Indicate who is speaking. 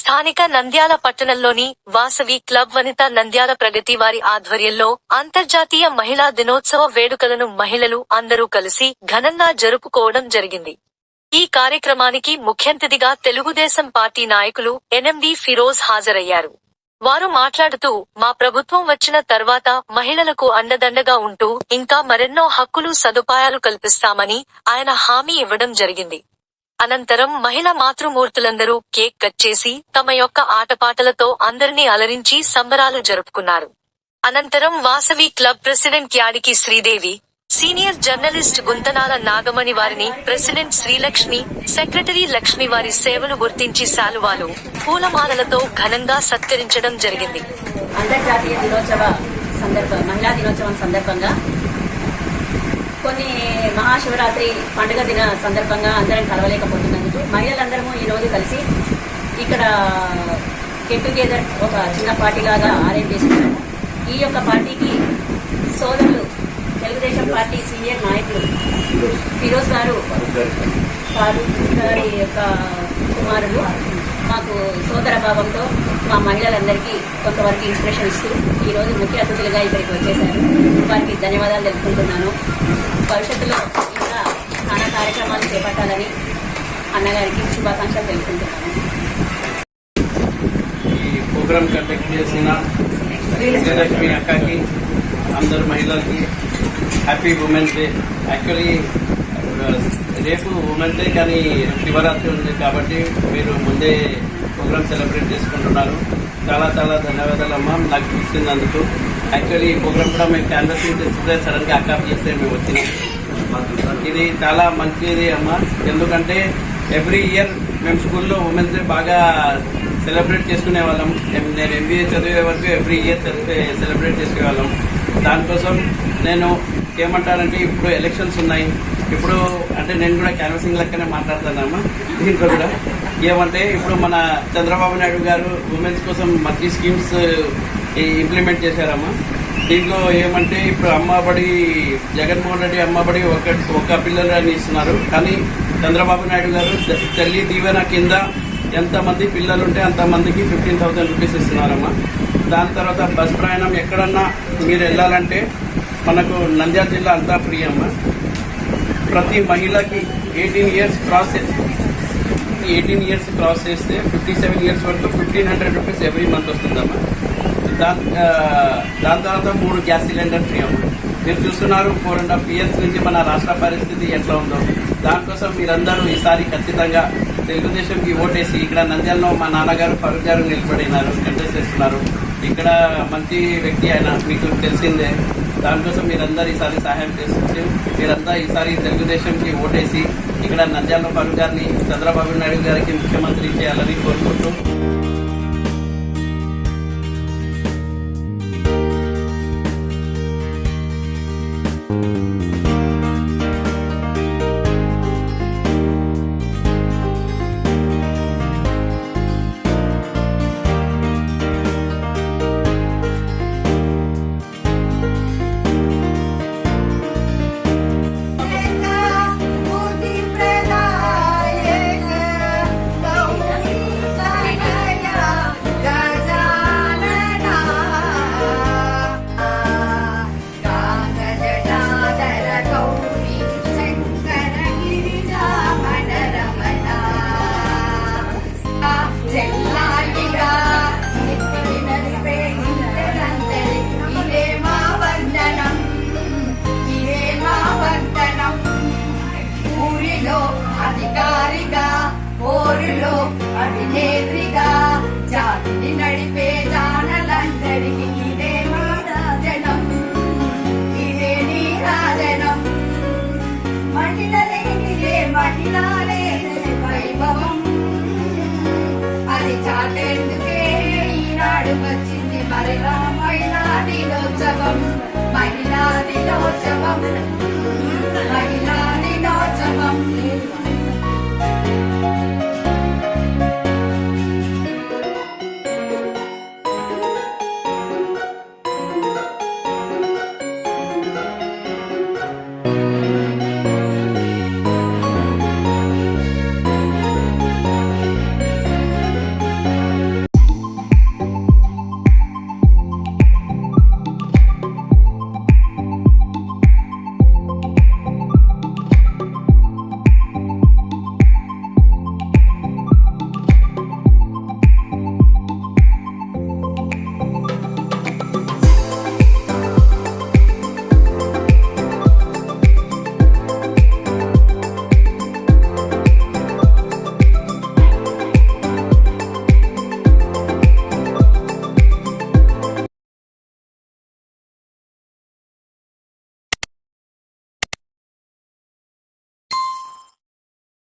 Speaker 1: స్థానిక నంద్యాల పట్టణంలోని వాసవి క్లబ్ వనిత నంద్యాల ప్రగతి వారి ఆధ్వర్యంలో అంతర్జాతీయ మహిళా దినోత్సవ వేడుకలను మహిళలు అందరూ కలిసి ఘనంగా జరుపుకోవడం జరిగింది. ఈ కార్యక్రమానికి ముఖ్యంతిథిగా తెలుగుదేశం పార్టీ నాయకులు ఎన్ఎండి ఫిరోజ్ హాజరయ్యారు. వారు మాట్లాడుతూ, మా ప్రభుత్వం వచ్చిన తర్వాత మహిళలకు అండదండగా ఉంటూ ఇంకా మరెన్నో హక్కులు సదుపాయాలు కల్పిస్తామని ఆయన హామీ ఇవ్వడం జరిగింది. అనంతరం మహిళా మాతృమూర్తులందరూ కేక్ కట్ చేసి తమ యొక్క ఆటపాటలతో అందరినీ అలరించి సంబరాలు జరుపుకున్నారు. అనంతరం వాసవి క్లబ్ ప్రెసిడెంట్ యాడికి శ్రీదేవి, సీనియర్ జర్నలిస్ట్ గుంతనాల నాగమణి వారిని ప్రెసిడెంట్ శ్రీలక్ష్మి, సెక్రటరీ లక్ష్మి వారి సేవలు గుర్తించి శాలువాలు, పూలమాలలతో ఘనంగా సత్కరించడం జరిగింది.
Speaker 2: అంతర్జాతీయ మహిళా దినోత్సవం సందర్భంగా కొన్ని మహాశివరాత్రి పండుగ దిన సందర్భంగా అందరం కలవలేకపోతున్నందుకు మహిళలందరము ఈరోజు కలిసి ఇక్కడ గెట్ టుగెదర్ ఒక చిన్న పార్టీ లాగా అరేంజ్ చేసుకున్నాము. ఈ యొక్క పార్టీకి సోదరులు తెలుగుదేశం పార్టీ సీనియర్ నాయకులు ఫిరోజ్ గారి యొక్క కుమారులు మాకు సోదర భావంతో మా మహిళలందరికీ కొంతవరకు ఇన్స్పిరేషన్ ఇస్తూ ఈరోజు ముఖ్య అతిథులుగా ఇక్కడికి వచ్చేశారు. వారికి ధన్యవాదాలు తెలుపుకుంటున్నాను. భవిష్యత్తులో ఇంకా చాలా కార్యక్రమాలు చేపట్టాలని అన్నగారికి శుభాకాంక్షలు తెలుపుకుంటున్నాను.
Speaker 3: ఈ ప్రోగ్రామ్ కండక్ట్ చేసిన శ్రీలక్ష్మి అక్కకి, అందరు మహిళలకి హ్యాపీ ఉమెన్స్ డే. యాక్చువల్లీ రేపు ఉమెన్స్ డే, కానీ శివరాత్రి ఉంది కాబట్టి మీరు ముందే ప్రోగ్రామ్ సెలబ్రేట్ చేసుకుంటున్నారు. చాలా చాలా ధన్యవాదాలు అమ్మా నాకు ఇచ్చినందుకు. యాక్చువల్లీ ఈ ప్రోగ్రామ్ కూడా మేము క్యాన్వసింగ్ చేస్తుంటే సడన్గా అకాప్ చేస్తే మేము వచ్చినాం. ఇది చాలా మంచిది అమ్మా, ఎందుకంటే ఎవ్రీ ఇయర్ మేము స్కూల్లో ఉమెన్స్ డే బాగా సెలబ్రేట్ చేసుకునే వాళ్ళం. నేను MBA చదివే వరకు ఎవ్రీ ఇయర్ సెలబ్రేట్ చేసుకునేవాళ్ళం. దానికోసం నేను ఏమంటానంటే, ఇప్పుడు ఎలక్షన్స్ ఉన్నాయి. ఇప్పుడు అంటే నేను కూడా క్యాన్వసింగ్ లెక్కనే మాట్లాడుతున్నామా. దీంట్లో కూడా ఏమంటే, ఇప్పుడు మన చంద్రబాబు నాయుడు గారు ఉమెన్స్ కోసం మంచి స్కీమ్స్ ఇంప్లిమెంట్ చేశారమ్మా. దీంట్లో ఏమంటే, ఇప్పుడు అమ్మబడి జగన్మోహన్ రెడ్డి అమ్మబడి ఒక పిల్లలని ఇస్తున్నారు, కానీ చంద్రబాబు నాయుడు గారు తల్లి దీవెన కింద ఎంతమంది పిల్లలుంటే అంతమందికి 15,000 రూపీస్ ఇస్తున్నారమ్మా. దాని తర్వాత బస్ ప్రయాణం ఎక్కడన్నా మీరు వెళ్ళాలంటే మనకు నంద్యాల జిల్లా అంతా ఫ్రీ అమ్మా. ప్రతి మహిళకి 18 ఇయర్స్ క్రాస్ చేస్తే 57 ఇయర్స్ వరకు 1,500 రూపీస్ ఎవ్రీ మంత్ వస్తుందమ్మా. దాని తర్వాత 3 గ్యాస్ సిలిండర్ ఫ్రీ అమ్మా. మీరు చూస్తున్నారు 4.5 ఇయర్స్ నుంచి మన రాష్ట్ర పరిస్థితి ఎట్లా ఉందో. దానికోసం మీరందరూ ఈసారి ఖచ్చితంగా తెలుగుదేశంకి ఓటేసి, ఇక్కడ నంద్యాలలో మా నాన్నగారు ఫరూక్ గారు నిలబడినారు, కంటెస్ట్ చేస్తున్నారు. ఇక్కడ మంచి వ్యక్తి ఆయన, మీకు తెలిసిందే. దానికోసం మీరందరూ ఈసారి సహాయం చేస్తూ మీరంతా ఈసారి తెలుగుదేశంకి ఓటేసి ఇక్కడ నంద్యాల ఫరూక్ గారిని చంద్రబాబు నాయుడు గారికి ముఖ్యమంత్రి చేయాలని కోరుకుంటూ
Speaker 4: అధికారిగా ఓరులో అధినేత్రిగా జాతిని నడిపే జానలందరికీ ఇదే రాజనం, ఇదే నీ రాజనం. మహిళలేనిదే మహిళలే వైభవం, అది చాటేందుకే ఈనాడు వచ్చింది మహిళా దినోత్సవం. మహిళా దినోత్సవం, మహిళా